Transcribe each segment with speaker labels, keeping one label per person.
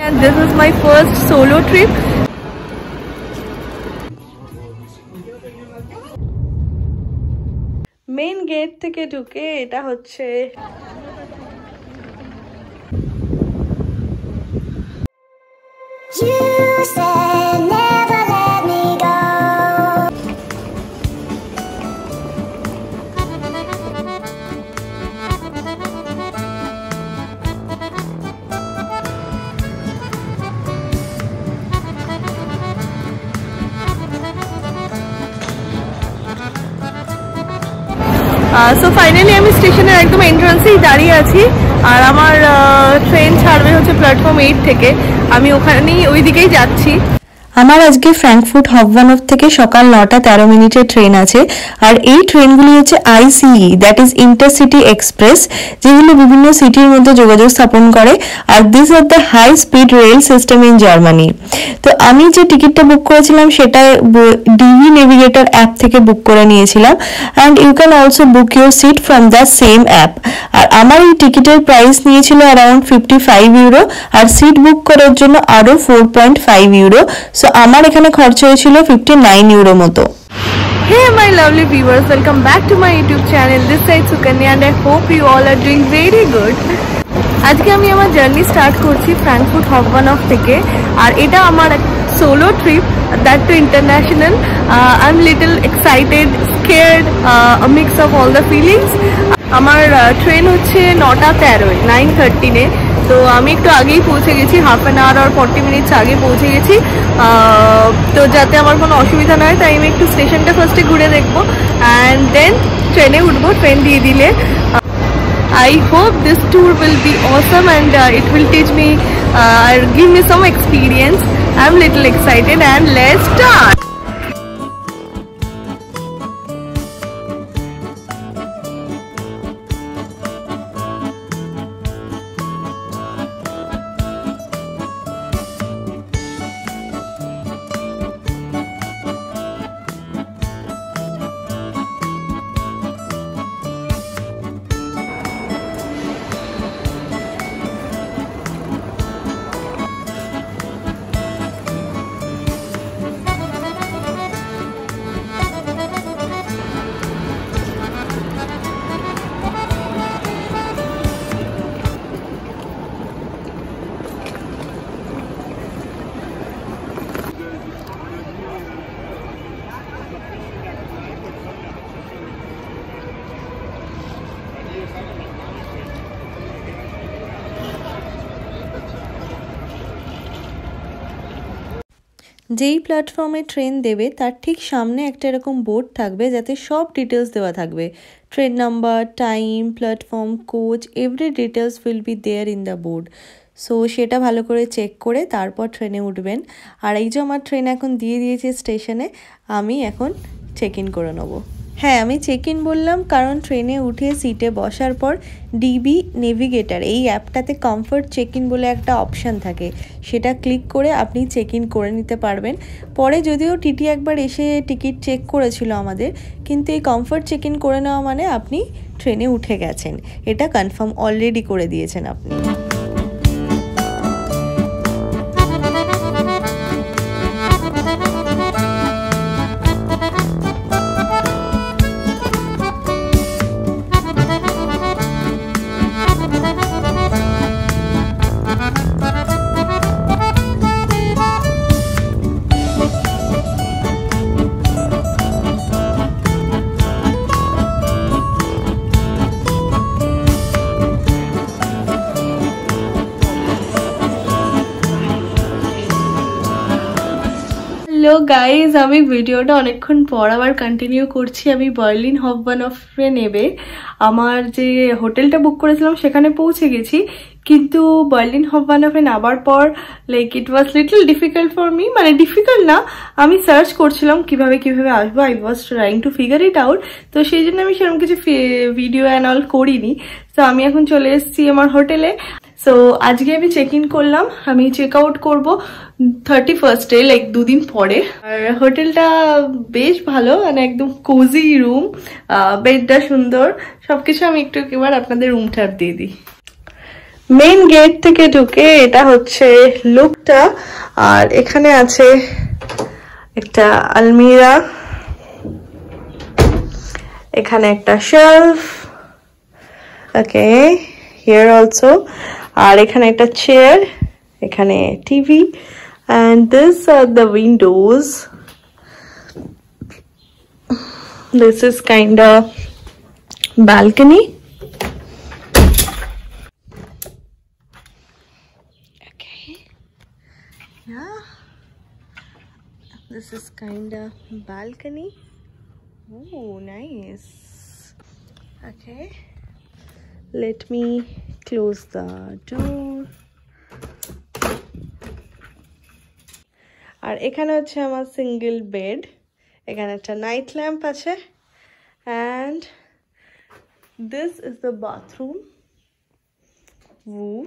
Speaker 1: And this is my first solo trip. Main gate থেকে ঢুকে এটা হচ্ছে সো ফাইনালি আমি স্টেশনের একদম এন্ট্রান্সেই দাঁড়িয়ে আছি আর আমার ট্রেন ছাড়বে হচ্ছে প্ল্যাটফর্ম 8 থেকে। আমি ওখানেই ওই দিকেই যাচ্ছি। আমার আজকে ফ্র্যাঙ্কফুর্ট হফবানহফ থেকে সকাল 9টা 13 মিনিটের ট্রেন আছে আর এই ট্রেনগুলি হচ্ছে ICE, that is intercity express, যেগুলো বিভিন্ন সিটির মধ্যে যোগাযোগ স্থাপন করে। আর this are the high speed rail system in Germany. তো আমি যে টিকিটটা বুক করেছিলাম সেটা ডিভি নেভিগেটর অ্যাপ থেকে বুক করে নিয়েছিলাম and you can also book your seat from the same app. আর আমার এই টিকিটের প্রাইস নিয়েছিল অ্যারাউন্ড 55 ইউরো আর সিট বুক করার জন্য আরও 4.5 ইউরো। সো আমার এখানে খরচ হয়েছিল 59 ইউরো মতো। Hey my lovely viewers, welcome back to my YouTube channel. This side Sukanya and I hope you all are doing very good. আজকে আমি আমার জার্নি স্টার্ট করছি ফ্র্যাঙ্কফুর্ট হফবানহফ থেকে আর এটা আমার solo trip, that two international. I am little excited, scared, a mix of all the feelings. আমার train হচ্ছে 9টা 13, 9:13-এ। তো আমি একটু আগেই পৌঁছে গেছি, হাফ অ্যান আওয়ার আর 40 মিনিটস আগে পৌঁছে গেছি। তো যাতে আমার কোনো অসুবিধা না হয় তাই আমি একটু স্টেশনটা ফার্স্টে ঘুরে দেখবো অ্যান্ড দেন ট্রেনে উঠবো। ট্রেন দিয়ে দিলে I hope this tour will be awesome and it will teach me give me some experience. I'm little excited and let's start. যেই প্ল্যাটফর্মে ট্রেন দেবে তার ঠিক সামনে একটা এরকম বোর্ড থাকবে যাতে সব ডিটেলস দেওয়া থাকবে, train number, time, platform, coach, every details will be there in the board. So সেটা ভালো করে চেক করে তারপর ট্রেনে উঠবেন। আর এই যে আমার ট্রেন এখন দিয়ে দিয়েছে স্টেশনে, আমি এখন চেক ইন করে নেবো। হ্যাঁ, আমি চেক ইন বললাম কারণ ট্রেনে উঠে সিটে বসার পর ডিবি নেভিগেটর এই অ্যাপটাতে কমফর্ট চেক ইন বলে একটা অপশান থাকে, সেটা ক্লিক করে আপনি চেক ইন করে নিতে পারবেন। পরে যদিও টিটি একবার এসে টিকিট চেক করেছিল আমাদের, কিন্তু এই কমফর্ট চেক ইন করে নেওয়া মানে আপনি ট্রেনে উঠে গেছেন, এটা কনফার্ম অলরেডি করে দিয়েছেন আপনি। হ্যালো গাইজ, আমি ভিডিওটা অনেকক্ষণ পর আবার কন্টিনিউ করছি। আমি বার্লিন হফবানহফে নেবে আমার যে হোটেলটা বুক করেছিলাম সেখানে পৌঁছে গেছি, কিন্তু বার্লিন হফবানহফে নামার পর like it was little difficult for me. মানে ডিফিকাল্ট না, আমি সার্চ করছিলাম কিভাবে আসবো, I was trying to figure it out. তো সেই জন্য আমি সেরকম কিছু ভিডিও অ্যান্ড অল করিনি। তো আমি এখন চলে এসেছি আমার হোটেলে। সো আজকে আমি চেক ইন করলাম, আমি চেক আউট করবো 31st লাইক 2 দিন পরে। আর হোটেলটা বেশ ভালো, মানে একদম কোজি রুম, বেডটা সুন্দর, সবকিছু। আমি একটু এবার আপনাদের রুমটা দিয়ে দিই। মেইন গেট থেকে ঢুকে এটা হচ্ছে লুকটা। আর এখানে আছে একটা আলমিরা, এখানে একটা শেলফ, ওকে হিয়ার অলসো, আর এখানে একটা চেয়ার, এখানে TV, and this are the windows. This is kind of balcony. Okay, yeah, this is kind of balcony. Oh, nice. Okay, let me close the door. আর এখানে হচ্ছে আমার single bed, এখানে একটা night lamp আছে, and this is the bathroom. Ooh,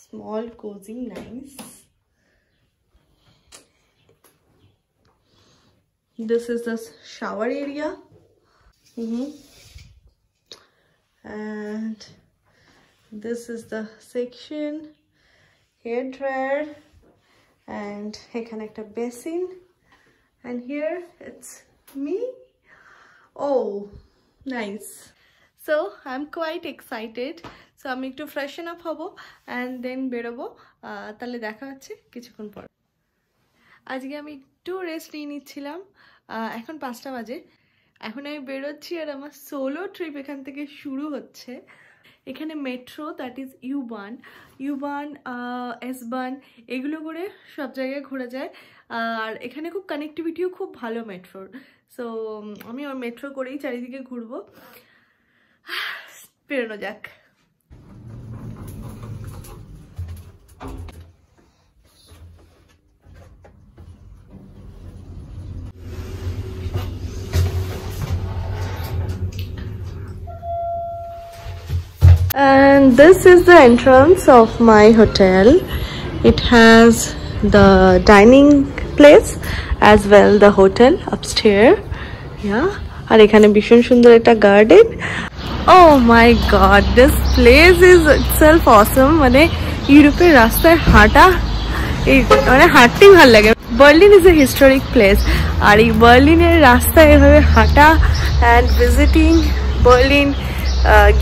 Speaker 1: small, cozy, nice. This is the shower area. And this is the section, hair dryer, and এখানে একটা basin, and here it's me. Oh, nice. So I'm quite excited. So আমি একটু freshen up হব and then বেরোবো, তাহলে দেখা হচ্ছে কিছুক্ষণ পর। আজকে আমি একটু রেস্ট নিয়ে নিচ্ছিলাম, এখন 5টা বাজে, এখন আমি বেরোচ্ছি আর আমার সোলো ট্রিপ এখান থেকে শুরু হচ্ছে। এখানে মেট্রো, দ্যাট ইজ ইউ-বান, এস-বান, এগুলো করে সব জায়গায় ঘোরা যায়। আর এখানে খুব কানেক্টিভিটিও খুব ভালো মেট্রোর। সো আমি ওর মেট্রো করেই চারিদিকে ঘুরবো, বেরোনো যাক। And this is the entrance of my hotel. It has the dining place as well the hotel upstairs. Yeah, আর এখানে ভীষণ সুন্দর একটা garden. Oh my god, this place is itself awesome. মানে ইউরোপের রাস্তায় হাঁটা, এই মানে হাঁটতেই ভালো লাগে। Berlin is a historic place, আর এই বার্লিনের রাস্তায় এভাবে হাঁটা and visiting Berlin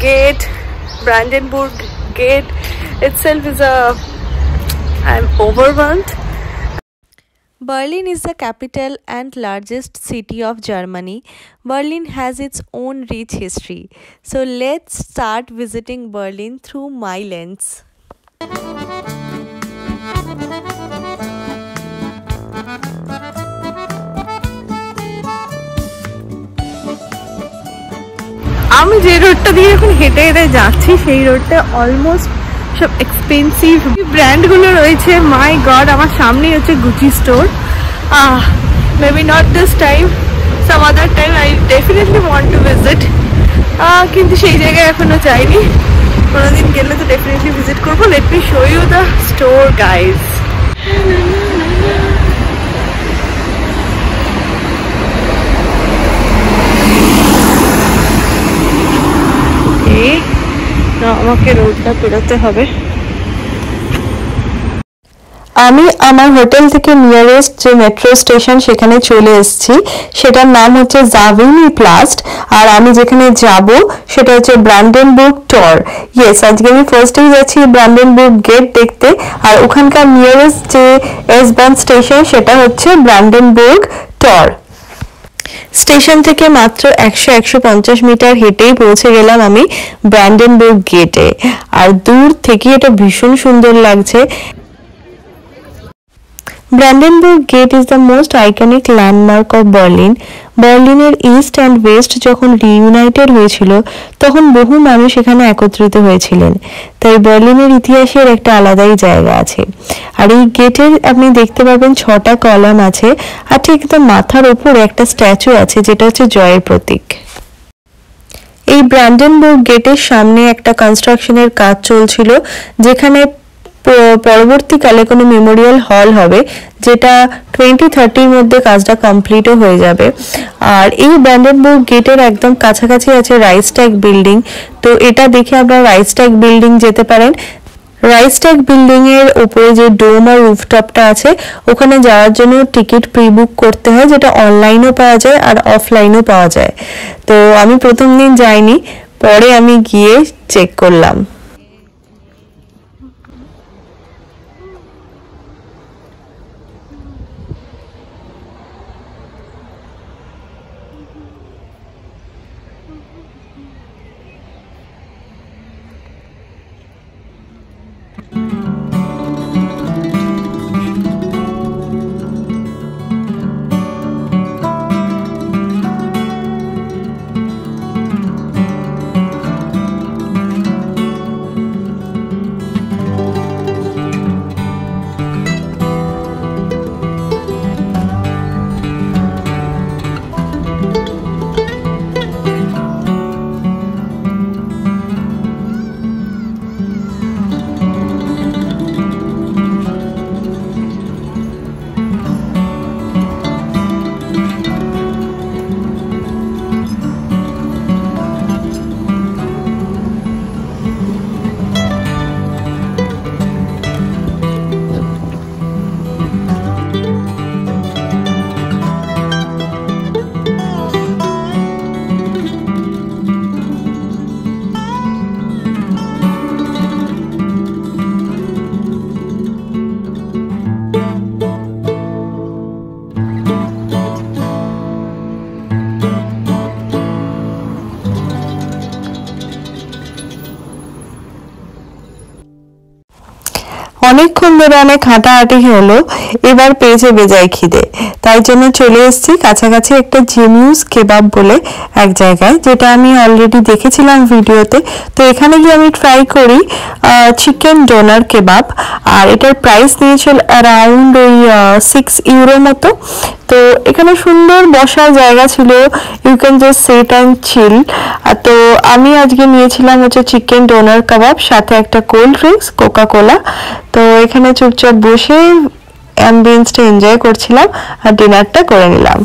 Speaker 1: gate, Brandenburg gate itself is I'm overwhelmed. Berlin is the capital and largest city of Germany. Berlin has its own rich history. So let's start visiting Berlin through my lens. আমি যে রোডটা দিয়ে এখন হেঁটে হেঁটে যাচ্ছি সেই রোডটা অলমোস্ট সব এক্সপেন্সিভ ব্র্যান্ডগুলো রয়েছে। মাই গড, আমার সামনেই হচ্ছে Gucci store. Maybe not this time, some other time I definitely want to visit, কিন্তু সেই জায়গায় এখনো যাইনি। কোনোদিন গেলে তো ডেফিনেটলি ভিজিট করবো। Let me show you the store guys. আমাকে রোডটা পেরোতে হবে। আমি আমার হোটেল থেকে নিয়ারেস্ট যে মেট্রো স্টেশন সেখানে চলে এসেছি, সেটার নাম হচ্ছে জাভিনি প্লাস্ট, আর আমি যেখানে যাব সেটা হচ্ছে ব্রান্ডেনবুর্গ টর। ইয়েস, আজকে আমি ফার্স্টেই যাচ্ছি ব্রান্ডেনবুর্গ গেট দেখতে, আর ওখানকার নিয়ারেস্ট যে এস-বান স্টেশন সেটা হচ্ছে ব্রান্ডেনবুর্গ টর। স্টেশন থেকে মাত্র 100-150 মিটার হেঁটেই পৌঁছে গেলাম আমি ব্রান্ডেনবুর্গ গেটে, আর দূর থেকে এটা ভীষণ সুন্দর লাগছে। Brandenburg Gate is the most iconic landmark of Berlin. বার্লিনের ইস্ট অ্যান্ড ওয়েস্ট যখন রিইউনাইটেড হয়েছিল তখন বহু মানুষ এখানে একত্রিত হয়েছিলেন, তাই বার্লিনের ইতিহাসের একটা আলাদাই জায়গা আছে। আর এই গেটের আপনি দেখতে পাবেন 6টা কলাম আছে, আর ঠিক তো মাথার ওপরে একটা স্ট্যাচু আছে যেটা হচ্ছে জয়ের প্রতীক। এই ব্রান্ডেনবুর্গ গেটের সামনে একটা কনস্ট্রাকশনের কাজ চলছিল, যেখানে পরবর্তীকালে কোনো মেমোরিয়াল হল হবে, যেটা 2030-র মধ্যে কাজটা কমপ্লিটও হয়ে যাবে। আর এই ব্র্যান্ডেনবুর্গ গেটের একদম কাছাকাছি আছে রাইসট্যাগ বিল্ডিং। তো এটা দেখে আপনারা রাইসট্যাগ বিল্ডিং যেতে পারেন। রাইসট্যাগ বিল্ডিং এর উপরে যে ডোম আর রুফটপটা আছে, ওখানে যাওয়ার জন্য টিকিট প্রি বুক করতে হয়, যেটা অনলাইনও পাওয়া যায় আর অফলাইনও পাওয়া যায়। তো আমি প্রথম দিন যাইনি, পরে আমি গিয়ে চেক করলাম। অনেকক্ষণ ধরে অনেক হাঁটাহাঁটি হলো, এবার পেয়েছে বেজায় খিদে, তাই জন্য চলে এসেছি কাছাকাছি একটা জিনিউস কেবাব বলে এক জায়গায়, যেটা আমি অলরেডি দেখেছিলাম ভিডিওতে। তো এখানে গিয়ে আমি ট্রাই করি চিকেন ডোনার কেবাব, আর এটার প্রাইস নিয়েছিল অ্যারাউন্ড ওই 6 ইউরো মতো। তো এখানে সুন্দর বসার জায়গা ছিল, you can just sit and chill. তো আমি আজকে নিয়েছিলাম হচ্ছে চিকেন ডোনার কাবাব, সাথে একটা কোল্ড ড্রিঙ্কস, কোকা কোলা। তো এখানে চুপচাপ বসে অ্যাম্বিয়েন্সটা এনজয় করছিলাম আর ডিনারটা করে নিলাম।